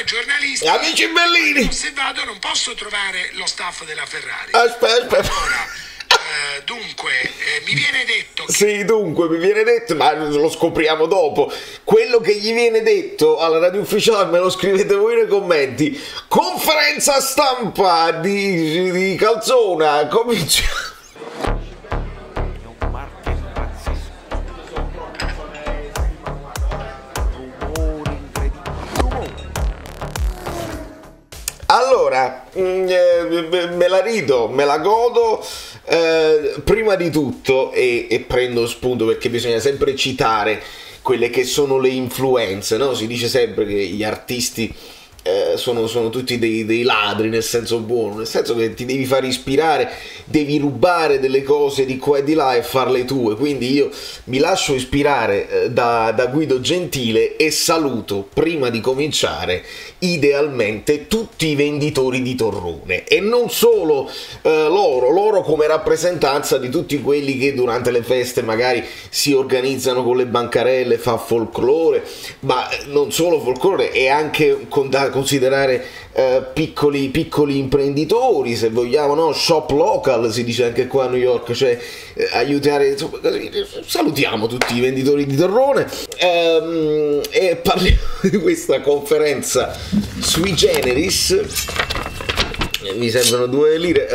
due giornalisti. Amici bellini! Se vado non posso trovare lo staff della Ferrari. Aspetta. Allora, dunque, mi viene detto che... Sì, dunque, mi viene detto, ma lo scopriamo dopo. Quello che gli viene detto alla radio ufficiale me lo scrivete voi nei commenti. Conferenza stampa di Calzona, comincia. Allora, me la rido, me la godo, prima di tutto, e prendo spunto perché bisogna sempre citare quelle che sono le influenze, no? Si dice sempre che gli artisti sono tutti dei ladri, nel senso buono, nel senso che ti devi far ispirare, devi rubare delle cose di qua e di là e farle tue. Quindi io mi lascio ispirare da Guido Gentile e saluto, prima di cominciare, idealmente tutti i venditori di torrone, e non solo loro come rappresentanza di tutti quelli che durante le feste magari si organizzano con le bancarelle, fa folklore, ma non solo folklore, e anche da considerare piccoli imprenditori, se vogliamo, no? Shop local si dice anche qua a New York, cioè aiutare, insomma, così. Salutiamo tutti i venditori di torrone e parliamo di questa conferenza sui generis. Mi servono 2 lire.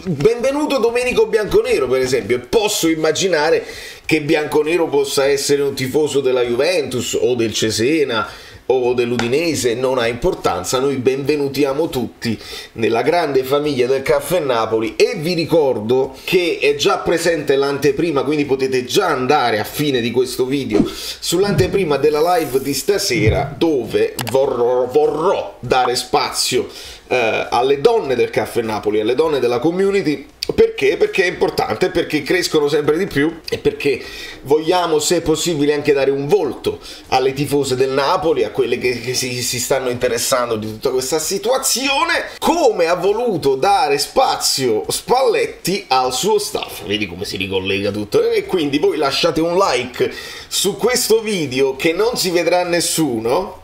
Benvenuto Domenico Bianconero, per esempio. Posso immaginare che Bianconero possa essere un tifoso della Juventus o del Cesena o dell'Udinese, non ha importanza, noi benvenutiamo tutti nella grande famiglia del Caffè Napoli. E vi ricordo che è già presente l'anteprima, quindi potete già andare a fine di questo video sull'anteprima della live di stasera, dove vorrò dare spazio alle donne del Caffè Napoli, alle donne della community. Perché? Perché è importante, perché crescono sempre di più e perché vogliamo, se possibile, anche dare un volto alle tifose del Napoli, a quelle che si stanno interessando di tutta questa situazione, come ha voluto dare spazio Spalletti al suo staff. Vedi come si ricollega tutto? E quindi voi lasciate un like su questo video che non si vedrà nessuno,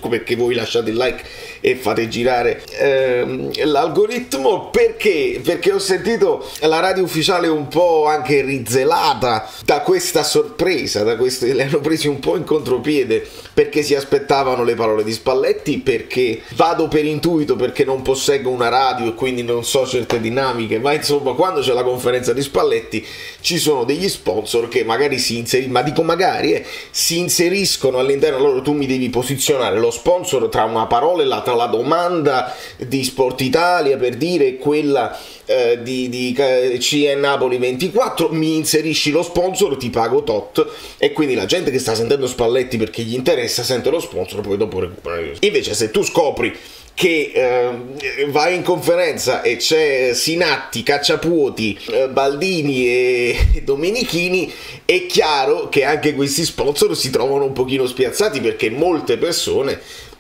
perché voi lasciate il like e fate girare l'algoritmo, perché ho sentito la radio ufficiale un po' anche rizelata da questa sorpresa, le hanno presi un po' in contropiede, perché si aspettavano le parole di Spalletti, perché vado per intuito, perché non posseggo una radio e quindi non so certe dinamiche, ma insomma quando c'è la conferenza di Spalletti ci sono degli sponsor che magari si inseriscono all'interno. Allora tu mi devi posizionare lo sponsor tra una parola e l'altra, la domanda di Sport Italia, per dire, quella di CN Napoli 24, mi inserisci lo sponsor, ti pago tot, e quindi la gente che sta sentendo Spalletti perché gli interessa sente lo sponsor, poi dopo recupera. Invece se tu scopri che vai in conferenza e c'è Sinatti, Cacciapuoti, Baldini e Domenichini, è chiaro che anche questi sponsor si trovano un pochino spiazzati, perché molte persone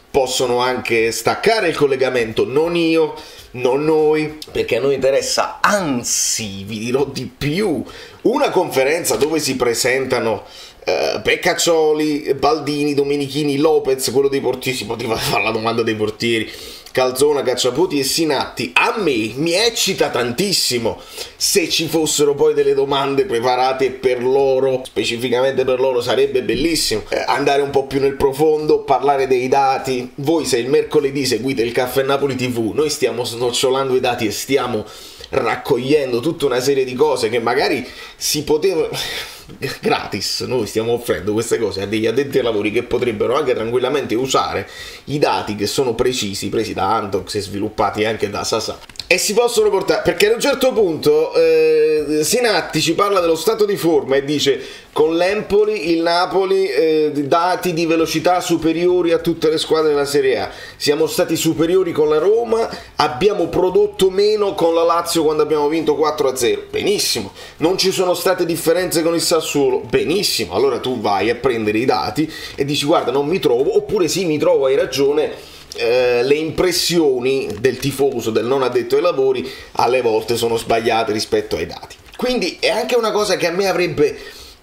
possono anche staccare il collegamento, non io, non noi, perché a noi interessa, anzi vi dirò di più, una conferenza dove si presentano Peccaccioli, Baldini, Domenichini, Lopez, quello dei portieri, si poteva fare la domanda dei portieri, Calzona, Cacciapuoti e Sinatti. A me mi eccita tantissimo se ci fossero poi delle domande preparate per loro, specificamente per loro, sarebbe bellissimo andare un po' più nel profondo, parlare dei dati. Voi, se il mercoledì seguite il Caffè Napoli TV, noi stiamo snocciolando i dati e stiamo raccogliendo tutta una serie di cose che magari si potevano gratis, noi stiamo offrendo queste cose a degli addetti ai lavori che potrebbero anche tranquillamente usare i dati che sono precisi, presi da Antox e sviluppati anche da Sasà, e si possono portare, perché ad un certo punto Sinatti ci parla dello stato di forma e dice: con l'Empoli, il Napoli, dati di velocità superiori a tutte le squadre della Serie A, siamo stati superiori con la Roma, abbiamo prodotto meno con la Lazio quando abbiamo vinto 4-0, benissimo, non ci sono state differenze con il Sassuolo, benissimo. Allora tu vai a prendere i dati e dici: guarda, non mi trovo, oppure sì, mi trovo, hai ragione, le impressioni del tifoso, del non addetto ai lavori, alle volte sono sbagliate rispetto ai dati. Quindi è anche una cosa che a me avrebbe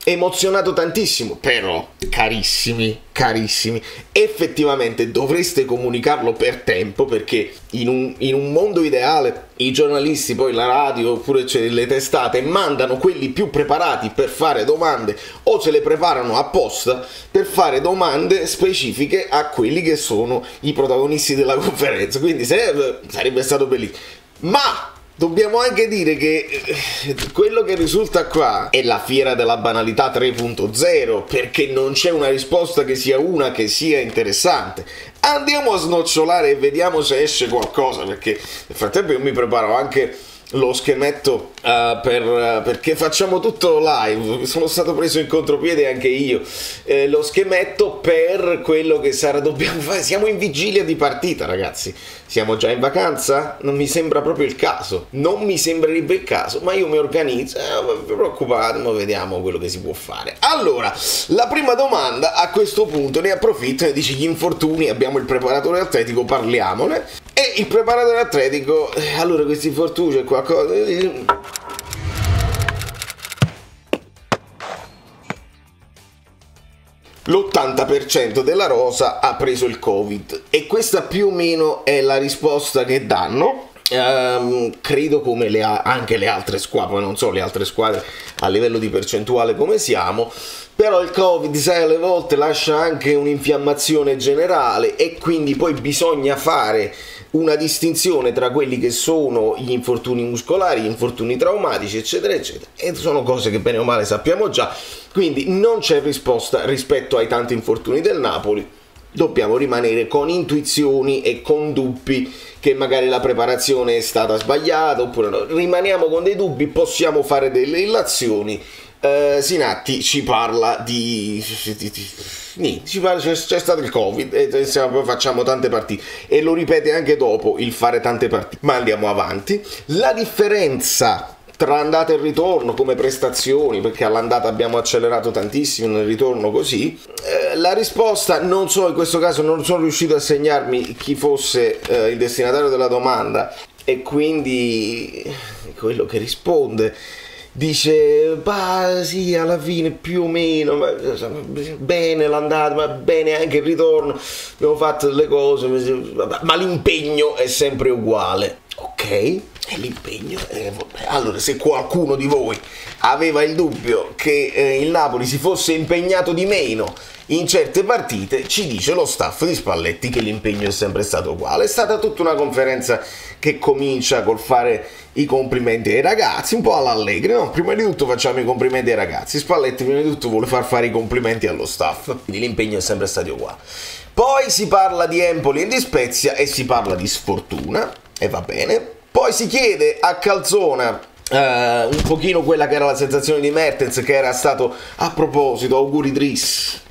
emozionato tantissimo, però carissimi, effettivamente dovreste comunicarlo per tempo, perché in un mondo ideale i giornalisti, poi la radio oppure le testate mandano quelli più preparati per fare domande, o se le preparano apposta per fare domande specifiche a quelli che sono i protagonisti della conferenza, quindi sarebbe stato bellissimo. Ma dobbiamo anche dire che quello che risulta qua è la fiera della banalità 3.0, perché non c'è una risposta che sia interessante. Andiamo a snocciolare e vediamo se esce qualcosa, perché nel frattempo io mi preparo anche lo schemetto perché facciamo tutto live, sono stato preso in contropiede anche io, lo schemetto per quello che sarà, dobbiamo fare, siamo in vigilia di partita ragazzi, siamo già in vacanza? Non mi sembra proprio il caso, non mi sembrerebbe il caso, ma io mi organizzo, non vi preoccupate, ma vediamo quello che si può fare. Allora, la prima domanda a questo punto, ne approfitto e dici gli infortuni, abbiamo il preparatore atletico, parliamone. E il preparatore atletico, allora questi infortuni c'è qualcosa... L'80% della rosa ha preso il Covid e questa più o meno è la risposta che danno. Credo come anche le altre squadre, poi non so le altre squadre a livello di percentuale come siamo, però il Covid, sai, alle volte lascia anche un'infiammazione generale e quindi poi bisogna fare una distinzione tra quelli che sono gli infortuni muscolari, gli infortuni traumatici, eccetera eccetera, e sono cose che bene o male sappiamo già, quindi non c'è risposta rispetto ai tanti infortuni del Napoli. Dobbiamo rimanere con intuizioni e con dubbi che magari la preparazione è stata sbagliata oppure no. Rimaniamo con dei dubbi, possiamo fare delle illazioni. Sinatti ci parla c'è stato il Covid e poi facciamo tante partite e lo ripete anche dopo il fare tante partite, ma andiamo avanti. La differenza tra andata e ritorno come prestazioni, perché all'andata abbiamo accelerato tantissimo, nel ritorno così, la risposta non so, in questo caso non sono riuscito a segnarmi chi fosse il destinatario della domanda e quindi quello che risponde dice, bah sì, alla fine più o meno, bene l'andata, ma bene anche il ritorno, abbiamo fatto delle cose, ma l'impegno è sempre uguale. Ok, e l'impegno allora, se qualcuno di voi aveva il dubbio che il Napoli si fosse impegnato di meno in certe partite, ci dice lo staff di Spalletti che l'impegno è sempre stato uguale. È stata tutta una conferenza che comincia col fare i complimenti ai ragazzi, un po' all'Allegri, no? Prima di tutto facciamo i complimenti ai ragazzi, Spalletti prima di tutto vuole far fare i complimenti allo staff, quindi l'impegno è sempre stato uguale. Poi si parla di Empoli e di Spezia e si parla di sfortuna, e va bene. Poi si chiede a Calzona un pochino quella che era la sensazione di Mertens, che era stato, a proposito, auguri Dries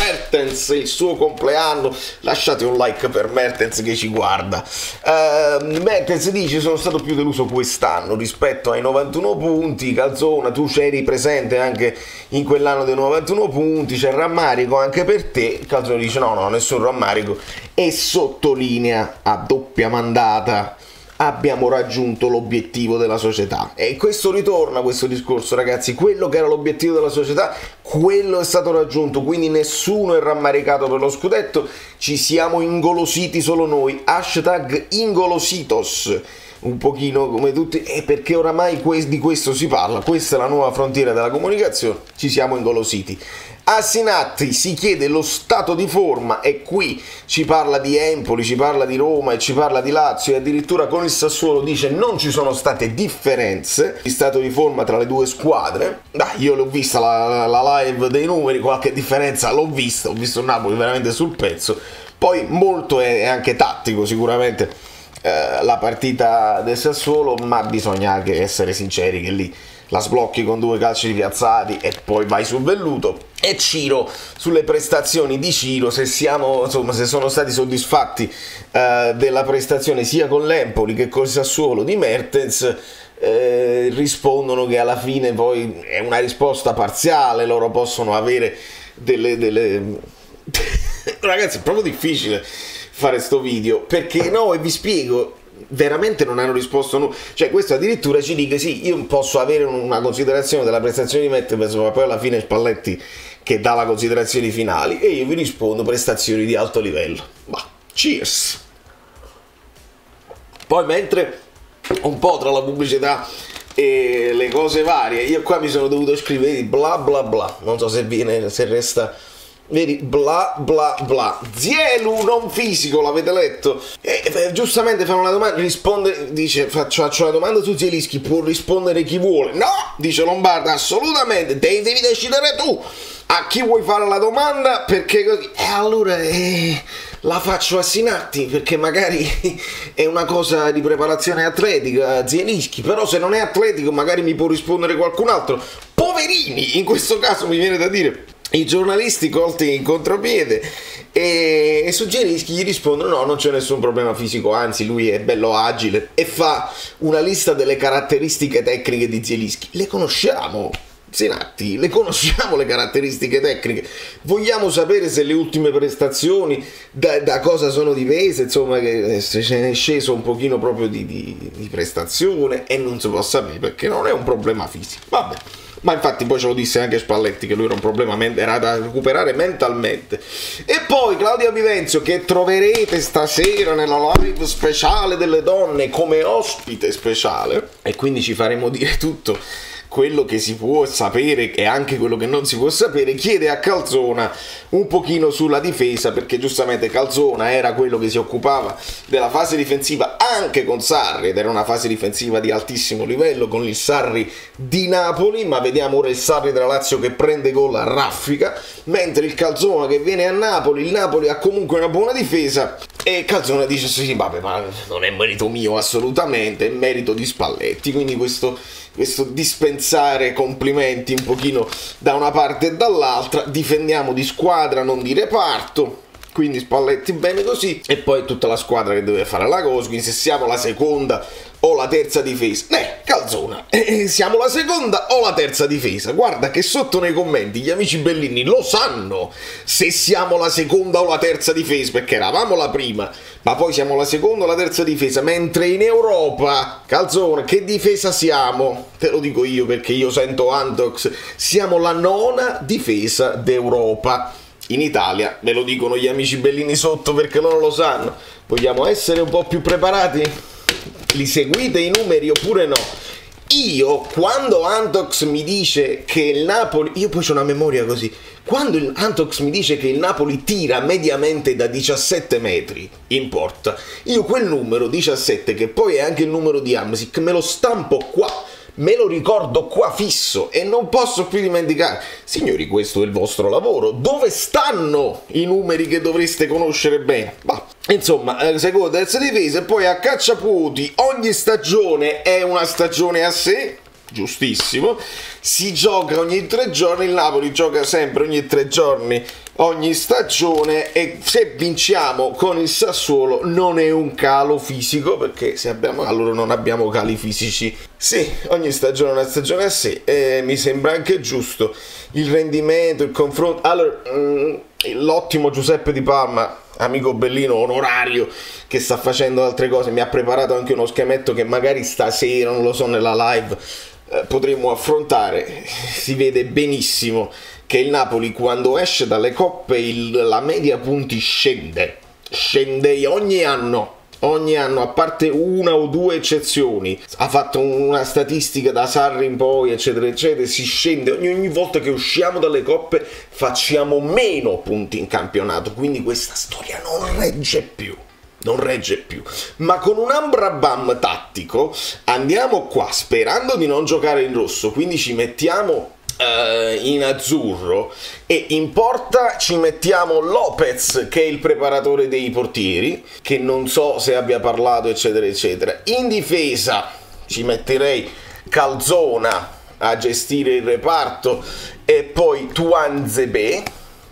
Mertens, il suo compleanno, lasciate un like per Mertens che ci guarda. Mertens dice, sono stato più deluso quest'anno rispetto ai 91 punti, Calzona tu c'eri presente anche in quell'anno dei 91 punti, c'è rammarico anche per te. Calzona dice no, nessun rammarico, e sottolinea a doppia mandata, abbiamo raggiunto l'obiettivo della società. E questo ritorna, questo discorso ragazzi, quello che era l'obiettivo della società, quello è stato raggiunto, quindi nessuno è rammaricato per lo scudetto, ci siamo ingolositi solo noi, hashtag ingolositos, un pochino come tutti, e perché oramai di questo si parla, questa è la nuova frontiera della comunicazione, ci siamo ingolositi. A Sinatti si chiede lo stato di forma e qui ci parla di Empoli, ci parla di Roma e ci parla di Lazio e addirittura con il Sassuolo dice non ci sono state differenze di stato di forma tra le due squadre. Io l'ho vista la live dei numeri, qualche differenza l'ho vista, ho visto Napoli veramente sul pezzo, poi molto è anche tattico sicuramente la partita del Sassuolo, ma bisogna anche essere sinceri che lì la sblocchi con due calci piazzati e poi vai sul velluto. E Ciro, sulle prestazioni di Ciro, se sono stati soddisfatti della prestazione sia con l'Empoli che col Sassuolo di Mertens, rispondono che alla fine poi è una risposta parziale, loro possono avere delle... Ragazzi, è proprio difficile fare sto video, perché no, e vi spiego, veramente non hanno risposto nulla. Cioè questo addirittura ci dice sì, io posso avere una considerazione della prestazione di Mettemes, ma poi alla fine Spalletti che dà la considerazione finali e io vi rispondo prestazioni di alto livello. Ma cheers. Poi mentre un po' tra la pubblicità e le cose varie, io qua mi sono dovuto scrivere bla bla bla, non so se viene, se resta, vedi, bla bla bla, Zielu non fisico, l'avete letto? E giustamente fanno una domanda, risponde, dice faccio una domanda su Zielinski, può rispondere chi vuole? No, dice Lombardo, assolutamente, devi decidere tu a chi vuoi fare la domanda, perché così, e allora la faccio a Sinatti, perché magari è una cosa di preparazione atletica, Zielinski, però se non è atletico magari mi può rispondere qualcun altro. Poverini, in questo caso mi viene da dire, i giornalisti colti in contropiede, e su Zielinski gli rispondono no, non c'è nessun problema fisico, anzi lui è bello agile, e fa una lista delle caratteristiche tecniche di Zielinski. Le conosciamo, Sinatti, le conosciamo le caratteristiche tecniche, vogliamo sapere se le ultime prestazioni da cosa sono dipese, insomma, che se ce n'è sceso un pochino proprio di prestazione, e non si può sapere perché non è un problema fisico, vabbè. Ma infatti poi ce lo disse anche Spalletti che lui era un problema, era da recuperare mentalmente. E poi Claudia Vivenzio, che troverete stasera nella live speciale delle donne come ospite speciale, e quindi ci faremo dire tutto quello che si può sapere e anche quello che non si può sapere, chiede a Calzona un pochino sulla difesa, perché giustamente Calzona era quello che si occupava della fase difensiva anche con Sarri, ed era una fase difensiva di altissimo livello con il Sarri di Napoli, ma vediamo ora il Sarri della Lazio che prende gol a raffica, mentre il Calzona che viene a Napoli, il Napoli ha comunque una buona difesa, e Calzona dice sì, vabbè, ma non è merito mio assolutamente, è merito di Spalletti, quindi questo dispensare complimenti un pochino da una parte e dall'altra, difendiamo di squadra non di reparto, quindi Spalletti bene così, e poi tutta la squadra che deve fare la cosa, quindi se siamo la seconda o la terza difesa, Calzona, siamo la seconda o la terza difesa? Guarda che sotto nei commenti gli amici bellini lo sanno se siamo la seconda o la terza difesa, perché eravamo la prima, ma poi siamo la seconda o la terza difesa, mentre in Europa, Calzona, che difesa siamo? Te lo dico io perché io sento Antox, siamo la nona difesa d'Europa. In Italia, me lo dicono gli amici bellini sotto perché loro lo sanno. Vogliamo essere un po' più preparati? Li seguite i numeri oppure no? Io, quando Antox mi dice che il Napoli, io poi c'ho una memoria così, quando Antox mi dice che il Napoli tira mediamente da 17 metri in porta, io quel numero 17, che poi è anche il numero di Hamsik, me lo stampo qua, me lo ricordo qua fisso e non posso più dimenticare. Signori, questo è il vostro lavoro, dove stanno i numeri che dovreste conoscere bene? Bah. Insomma, seconda, terza difesa, e poi a cacciaputi ogni stagione è una stagione a sé, giustissimo, si gioca ogni 3 giorni, il Napoli gioca sempre ogni 3 giorni ogni stagione, e se vinciamo con il Sassuolo non è un calo fisico, perché se abbiamo, allora non abbiamo cali fisici. Sì, ogni stagione è una stagione a sé, mi sembra anche giusto il rendimento, il confronto. Allora, l'ottimo Giuseppe Di Palma, amico bellino onorario che sta facendo altre cose, mi ha preparato anche uno schemetto che magari stasera, non lo so, nella live potremo affrontare. Si vede benissimo che il Napoli quando esce dalle coppe la media punti scende ogni anno, a parte una o due eccezioni. Ha fatto una statistica da Sarri in poi, eccetera eccetera, si scende ogni volta che usciamo dalle coppe, facciamo meno punti in campionato, quindi questa storia non regge più, ma con un ambrabam tattico andiamo qua sperando di non giocare in rosso, quindi ci mettiamo in azzurro, e in porta ci mettiamo Lopez, che è il preparatore dei portieri, che non so se abbia parlato, eccetera eccetera. In difesa ci metterei Calzona a gestire il reparto, e poi Tuanzebe,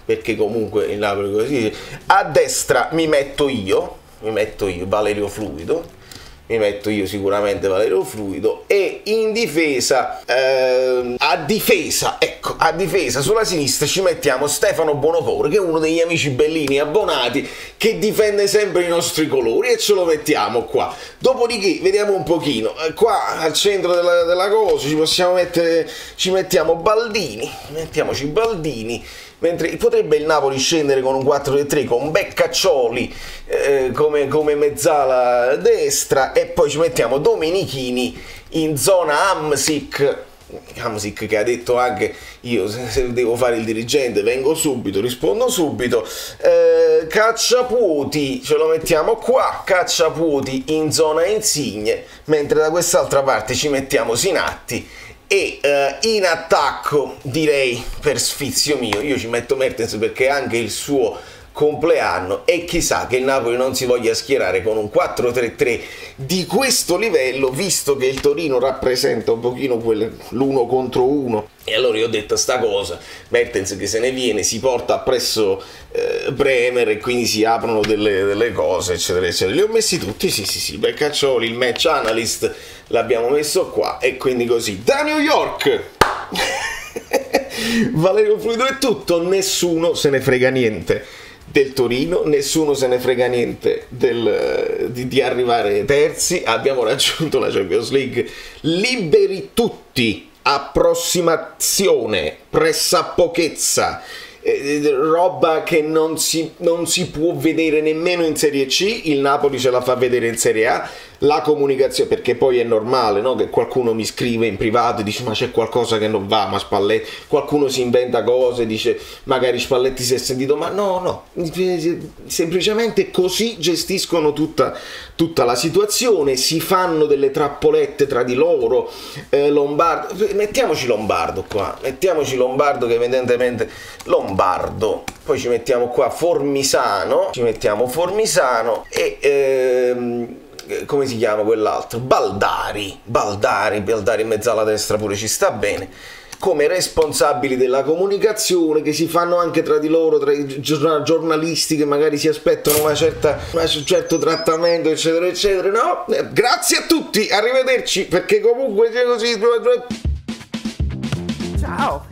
perché comunque il Napoli così. A destra mi metto io Valerio Fluido, mi metto io sicuramente Valerio Fluido, e in difesa, a difesa sulla sinistra ci mettiamo Stefano Bonopore, che è uno degli amici bellini abbonati che difende sempre i nostri colori, e ce lo mettiamo qua. Dopodiché vediamo un pochino, qua al centro della cosa ci mettiamo Baldini, mettiamoci Baldini, mentre potrebbe il Napoli scendere con un 4-3 con Beccaccioli come mezzala destra, e poi ci mettiamo Domenichini in zona Hamsik, che ha detto anche: io se devo fare il dirigente vengo subito, rispondo subito. Cacciapuoti ce lo mettiamo qua, Cacciapuoti in zona Insigne, mentre da quest'altra parte ci mettiamo Sinatti, e in attacco, direi per sfizio mio, io ci metto Mertens perché è anche il suo compleanno, e chissà che il Napoli non si voglia schierare con un 4-3-3 di questo livello, visto che il Torino rappresenta un pochino l'uno contro uno. E allora io ho detto sta cosa, Mertens che se ne viene, si porta appresso Bremer, e quindi si aprono delle cose, eccetera eccetera. Li ho messi tutti, sì, Beccaccioli, il match analyst l'abbiamo messo qua, e quindi così. Da New York Valerio Fluido è tutto, nessuno se ne frega niente del Torino, nessuno se ne frega niente di arrivare terzi, abbiamo raggiunto la Champions League liberi tutti, approssimazione, pressapochezza, roba che non si può vedere nemmeno in Serie C. Il Napoli ce la fa vedere in Serie A. La comunicazione, perché poi è normale, no? Che qualcuno mi scrive in privato e dice: ma c'è qualcosa che non va, ma Spalletti, qualcuno si inventa cose, dice magari Spalletti si è sentito, ma no, semplicemente così gestiscono tutta la situazione, si fanno delle trappolette tra di loro. Lombardo, mettiamoci Lombardo qua, che evidentemente Lombardo, poi ci mettiamo qua Formisano, e come si chiama quell'altro? Baldari in mezzo alla destra pure ci sta bene, come responsabili della comunicazione, che si fanno anche tra di loro, tra i giornalisti che magari si aspettano un certo trattamento, eccetera eccetera. No, grazie a tutti, arrivederci, perché comunque c'è così. Ciao,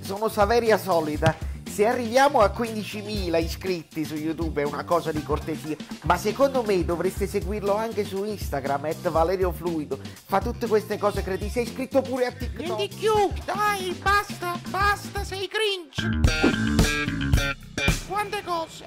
sono Saveria Solida. Se arriviamo a 15.000 iscritti su YouTube è una cosa di cortesia, ma secondo me dovreste seguirlo anche su Instagram, @ValerioFluido. Fa tutte queste cose cretine. Sei iscritto pure a TikTok. Niente più, dai, basta, sei cringe. Quante cose.